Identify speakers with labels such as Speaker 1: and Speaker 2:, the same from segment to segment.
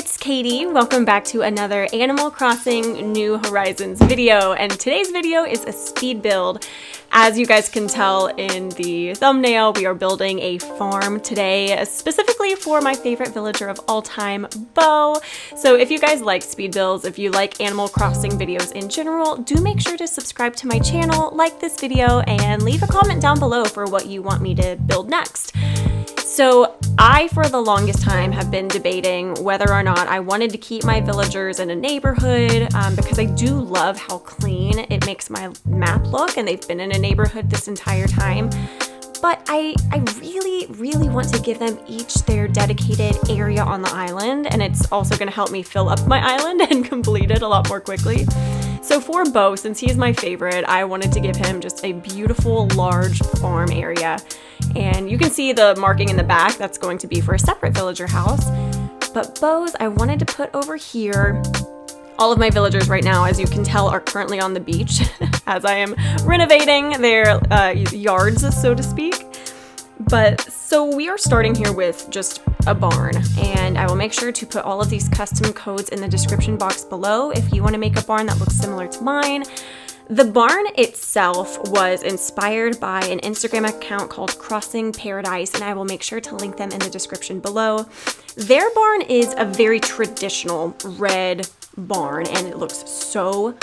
Speaker 1: it's Katie. Welcome back to another Animal Crossing New Horizons video, and today's video is a speed build. As you guys can tell in the thumbnail, we are building a farm today, specifically for my favorite villager of all time, Beau. So if you guys like speed builds, if you like Animal Crossing videos in general, do make sure to subscribe to my channel, like this video, and leave a comment down below for what you want me to build next. So I, for the longest time, have been debating whether or not I wanted to keep my villagers in a neighborhood because I do love how clean it makes my map look, and they've been in a neighborhood this entire time. But I really want to give them each their dedicated area on the island, and it's also going to help me fill up my island and complete it a lot more quickly. So for Beau, since he's my favorite, I wanted to give him just a beautiful large farm area. And you can see the marking in the back, that's going to be for a separate villager house. But Beau's I wanted to put over here. All of my villagers right now, as you can tell, are currently on the beach as I am renovating their yards, so to speak. But so we are starting here with just a barn, and I will make sure to put all of these custom codes in the description box below if you want to make a barn that looks similar to mine. The barn itself was inspired by an Instagram account called Crossing Paradise, and I will make sure to link them in the description below. Their barn is a very traditional red barn, and it looks so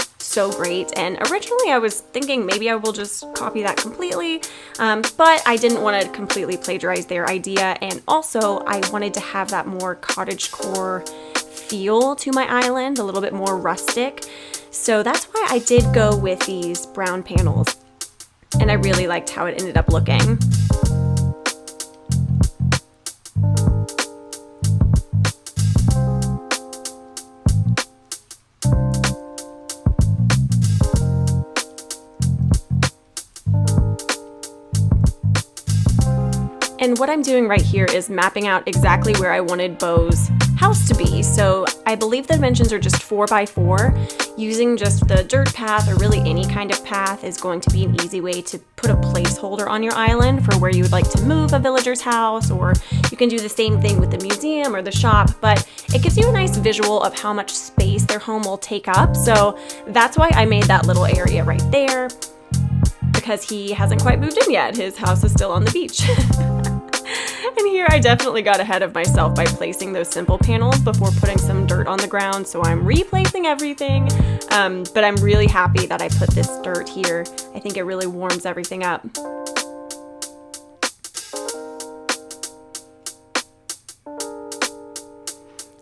Speaker 1: great. And originally I was thinking maybe I will just copy that completely, but I didn't want to completely plagiarize their idea, and also I wanted to have that more cottagecore feel to my island, a little bit more rustic. So that's why I did go with these brown panels, and I really liked how it ended up looking. And what I'm doing right here is mapping out exactly where I wanted Beau's house to be. So I believe the dimensions are just 4x4. Using just the dirt path, or really any kind of path, is going to be an easy way to put a placeholder on your island for where you would like to move a villager's house, or you can do the same thing with the museum or the shop, but it gives you a nice visual of how much space their home will take up. So that's why I made that little area right there, because he hasn't quite moved in yet. His house is still on the beach. And here I definitely got ahead of myself by placing those simple panels before putting some dirt on the ground, so I'm replacing everything, but I'm really happy that I put this dirt here. I think it really warms everything up.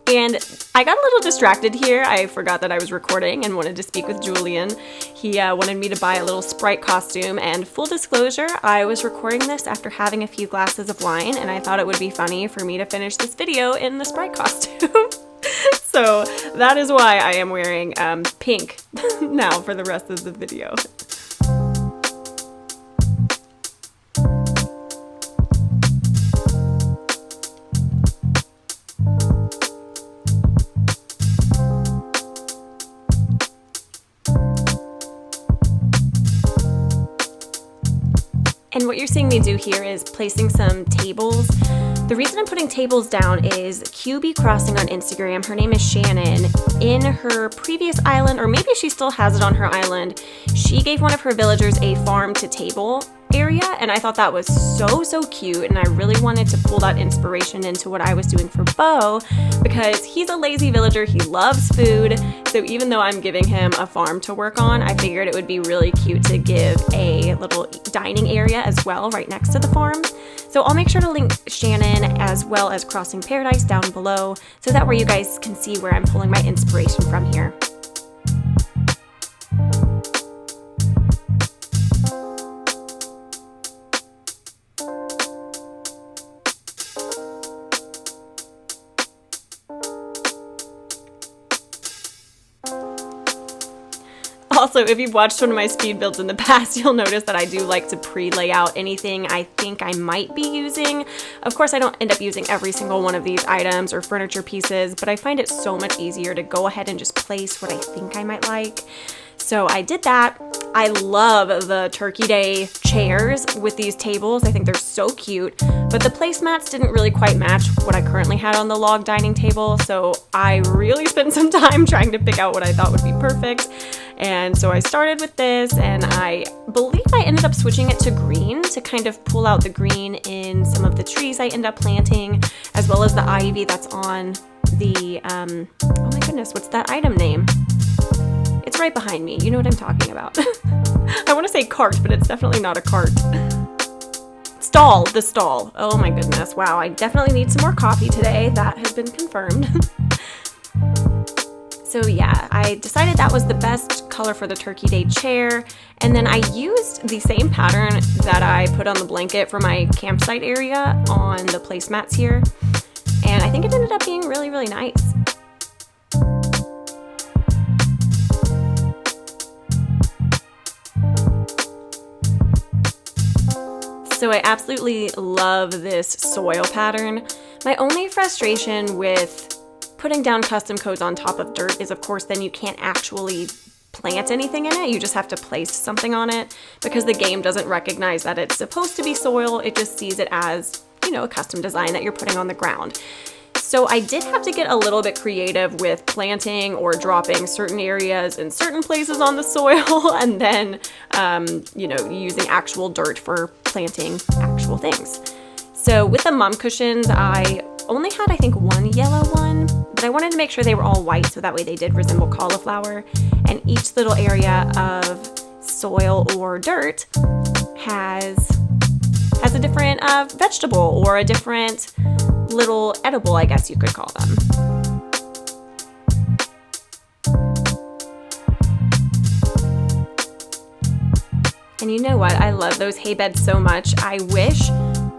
Speaker 1: And I got a little distracted here. I forgot that I was recording and wanted to speak with Julian. He wanted me to buy a little Sprite costume, and full disclosure, I was recording this after having a few glasses of wine, and I thought it would be funny for me to finish this video in the Sprite costume. So that is why I am wearing pink now for the rest of the video. And what you're seeing me do here is placing some tables. The reason I'm putting tables down is QB Crossing on Instagram, her name is Shannon, in her previous island, or maybe she still has it on her island, she gave one of her villagers a farm to table area, and I thought that was so cute, and I really wanted to pull that inspiration into what I was doing for Beau, because he's a lazy villager, he loves food, so even though I'm giving him a farm to work on, I figured it would be really cute to give a little dining area as well right next to the farm. So I'll make sure to link Shannon as well as Crossing Paradise down below, so that way you guys can see where I'm pulling my inspiration from here. Also, if you've watched one of my speed builds in the past, you'll notice that I do like to pre-lay out anything I think I might be using. Of course, I don't end up using every single one of these items or furniture pieces, but I find it so much easier to go ahead and just place what I think I might like. So I did that. I love the Turkey Day chairs with these tables. I think they're so cute, but the placemats didn't really quite match what I currently had on the log dining table. So I really spent some time trying to pick out what I thought would be perfect. And so I started with this, and I believe I ended up switching it to green to kind of pull out the green in some of the trees I end up planting, as well as the ivy that's on the, oh my goodness, what's that item name? It's right behind me. You know what I'm talking about. I want to say cart, but it's definitely not a cart. Stall, the stall. Oh my goodness. Wow, I definitely need some more coffee today. That has been confirmed. So yeah, I decided that was the best color for the Turkey Day chair. And then I used the same pattern that I put on the blanket for my campsite area on the placemats here. And I think it ended up being really, really nice. So I absolutely love this soil pattern. My only frustration with putting down custom codes on top of dirt is, of course, then you can't actually plant anything in it. You just have to place something on it because the game doesn't recognize that it's supposed to be soil. It just sees it as, you know, a custom design that you're putting on the ground. So I did have to get a little bit creative with planting or dropping certain areas in certain places on the soil, and then, you know, using actual dirt for planting actual things. So with the mum cushions, I only had, I think, one yellow one, but I wanted to make sure they were all white so that way they did resemble cauliflower. And each little area of soil or dirt has a different vegetable or a different little edible, I guess you could call them. And you know what? I love those hay beds so much. I wish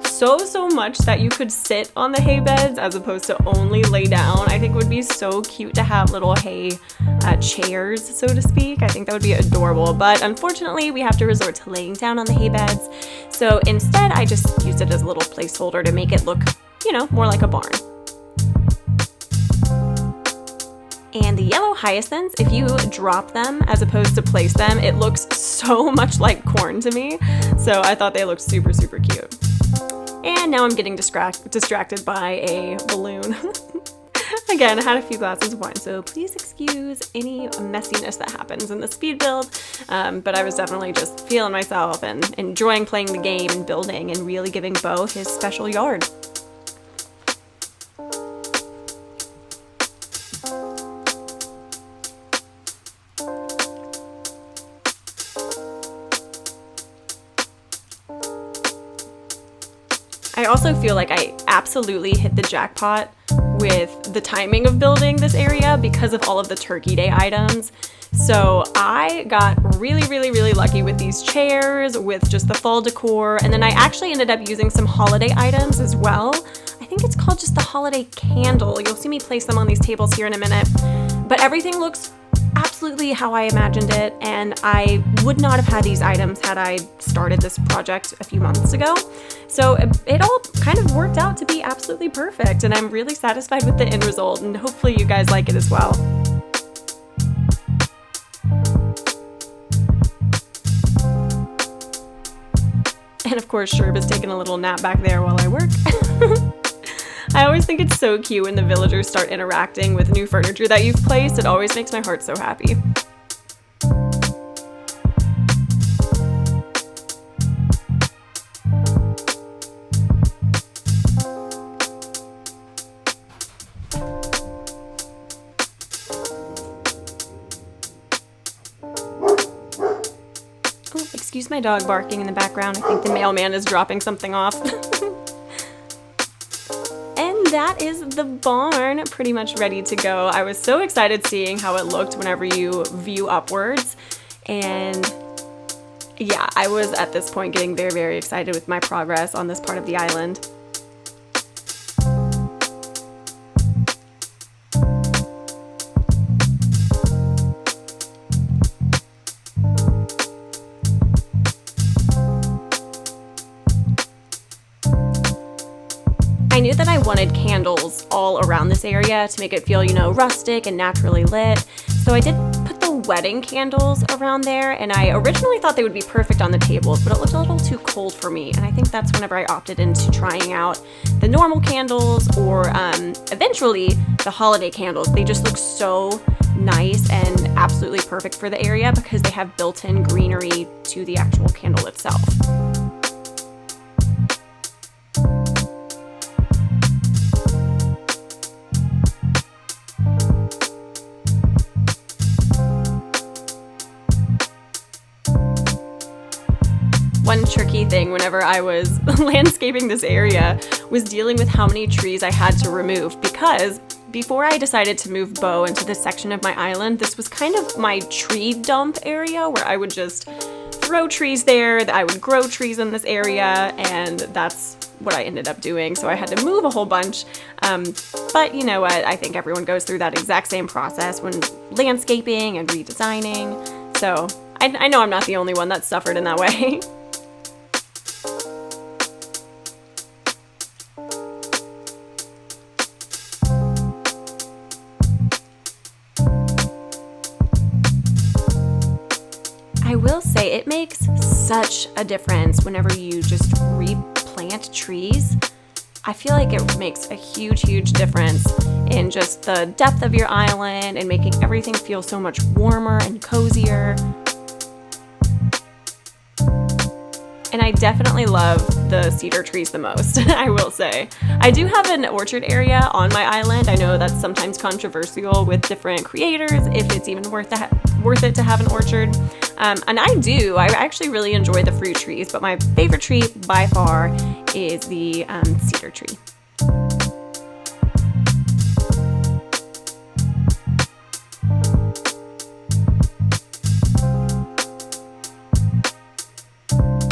Speaker 1: so much that you could sit on the hay beds as opposed to only lay down. I think it would be so cute to have little hay chairs, so to speak. I think that would be adorable, but unfortunately we have to resort to laying down on the hay beds. So instead I just used it as a little placeholder to make it look, you know, more like a barn. And the yellow hyacinths, if you drop them as opposed to place them, it looks so much like corn to me. So I thought they looked super, super cute. And now I'm getting distracted by a balloon. Again, I had a few glasses of wine, so please excuse any messiness that happens in the speed build. But I was definitely just feeling myself and enjoying playing the game and building and really giving Beau his special yard. I also feel like I absolutely hit the jackpot with the timing of building this area because of all of the Turkey Day items. So I got really, really, really lucky with these chairs, with just the fall decor, and then I actually ended up using some holiday items as well. I think it's called just the holiday candle. You'll see me place them on these tables here in a minute, but everything looks absolutely how I imagined it, and I would not have had these items had I started this project a few months ago. So it all kind of worked out to be absolutely perfect, and I'm really satisfied with the end result, and hopefully you guys like it as well. And of course, Sherb is taking a little nap back there while I work. I always think it's so cute when the villagers start interacting with new furniture that you've placed. It always makes my heart so happy. Oh, excuse my dog barking in the background. I think the mailman is dropping something off. That is the barn pretty much ready to go. I was so excited seeing how it looked whenever you view upwards, and yeah, I was at this point getting very, very excited with my progress on this part of the island. I knew that I wanted candles all around this area to make it feel, you know, rustic and naturally lit. So I did put the wedding candles around there, and I originally thought they would be perfect on the tables, but it looked a little too cold for me, and I think that's whenever I opted into trying out the normal candles or eventually the holiday candles. They just look so nice and absolutely perfect for the area because they have built-in greenery to the actual candle itself. One tricky thing whenever I was landscaping this area was dealing with how many trees I had to remove, because before I decided to move Beau into this section of my island, this was kind of my tree dump area where I would just throw trees there, I would grow trees in this area, and that's what I ended up doing. So I had to move a whole bunch, but you know what, I think everyone goes through that exact same process when landscaping and redesigning, so I know I'm not the only one that suffered in that way. I will say it makes such a difference whenever you just replant trees. I feel like it makes a huge difference in just the depth of your island and making everything feel so much warmer and cozier. And I definitely love the cedar trees the most, I will say. I do have an orchard area on my island. I know that's sometimes controversial with different creators, if it's even worth it to have an orchard. And I actually really enjoy the fruit trees, but my favorite tree by far is the cedar tree.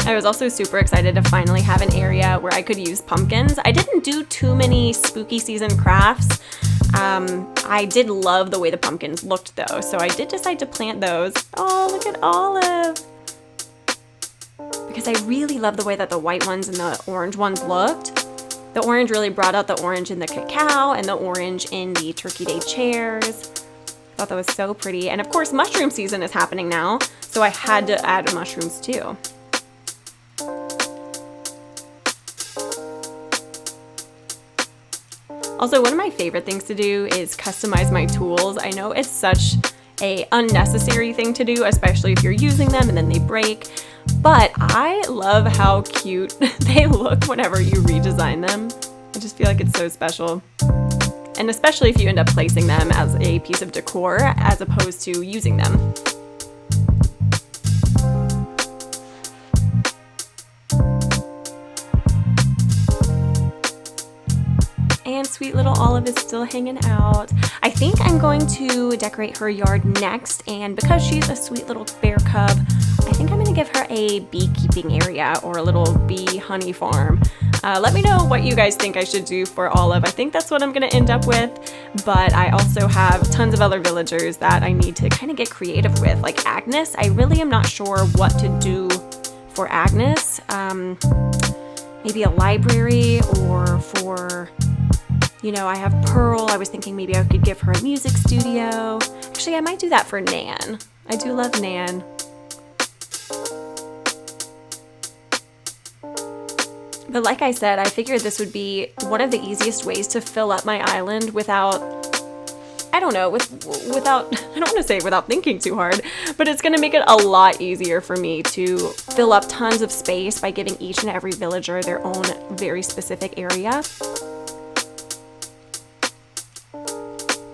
Speaker 1: I was also super excited to finally have an area where I could use pumpkins. I didn't do too many spooky season crafts. I did love the way the pumpkins looked though, so I did decide to plant those. Oh, look at Olive! Because I really love the way that the white ones and the orange ones looked. The orange really brought out the orange in the cacao and the orange in the Turkey Day chairs. I thought that was so pretty. And of course, mushroom season is happening now, so I had to add mushrooms too. Also, one of my favorite things to do is customize my tools. I know it's such an unnecessary thing to do, especially if you're using them and then they break, but I love how cute they look whenever you redesign them. I just feel like it's so special. And especially if you end up placing them as a piece of decor as opposed to using them. And sweet little Olive is still hanging out. I think I'm going to decorate her yard next, and because she's a sweet little bear cub, I think I'm going to give her a beekeeping area or a little bee honey farm. Let me know what you guys think I should do for Olive. I think that's what I'm going to end up with, but I also have tons of other villagers that I need to kind of get creative with, like Agnes. I really am not sure what to do for Agnes. Maybe a library, or for... You know, I have Pearl. I was thinking maybe I could give her a music studio. Actually, I might do that for Nan. I do love Nan. But like I said, I figured this would be one of the easiest ways to fill up my island without, I don't know, without, I don't want to say without thinking too hard, but it's going to make it a lot easier for me to fill up tons of space by giving each and every villager their own very specific area.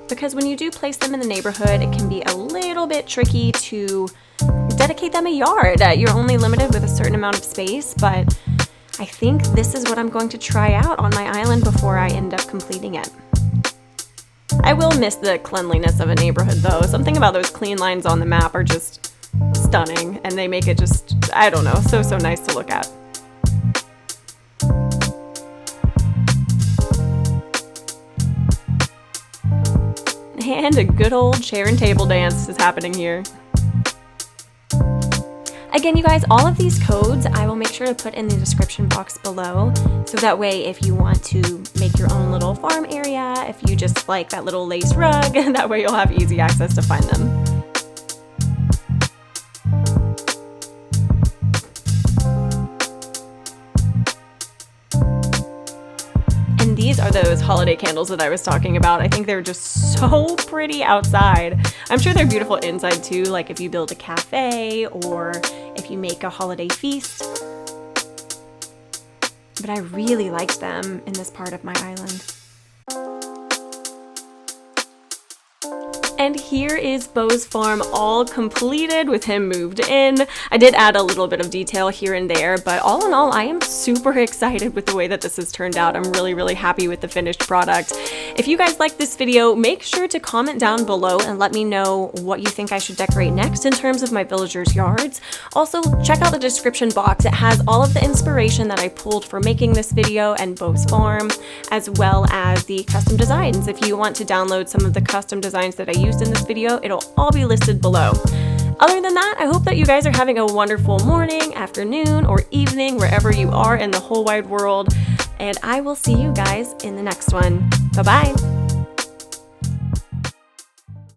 Speaker 1: Because when you do place them in the neighborhood, it can be a little bit tricky to dedicate them a yard. You're only limited with a certain amount of space, but I think this is what I'm going to try out on my island before I end up completing it. I will miss the cleanliness of a neighborhood though. Something about those clean lines on the map are just stunning, and they make it just, I don't know, so nice to look at. And a good old chair and table dance is happening here. Again, you guys, all of these codes I will make sure to put in the description box below, so that way if you want to make your own little farm area, if you just like that little lace rug, that way you'll have easy access to find them. those holiday candles that I was talking about. I think they're just so pretty outside. I'm sure they're beautiful inside too, like if you build a cafe or if you make a holiday feast. But I really liked them in this part of my island. And here is Beau's farm all completed with him moved in. I did add a little bit of detail here and there, but all in all, I am super excited with the way that this has turned out. I'm really, really happy with the finished product. If you guys like this video, make sure to comment down below and let me know what you think I should decorate next in terms of my villagers' yards. Also, check out the description box. It has all of the inspiration that I pulled for making this video and Beau's farm, as well as the custom designs. If you want to download some of the custom designs that I used in this video, it'll all be listed below. Other than that, I hope that you guys are having a wonderful morning, afternoon, or evening, wherever you are in the whole wide world, and I will see you guys in the next one. Bye-bye!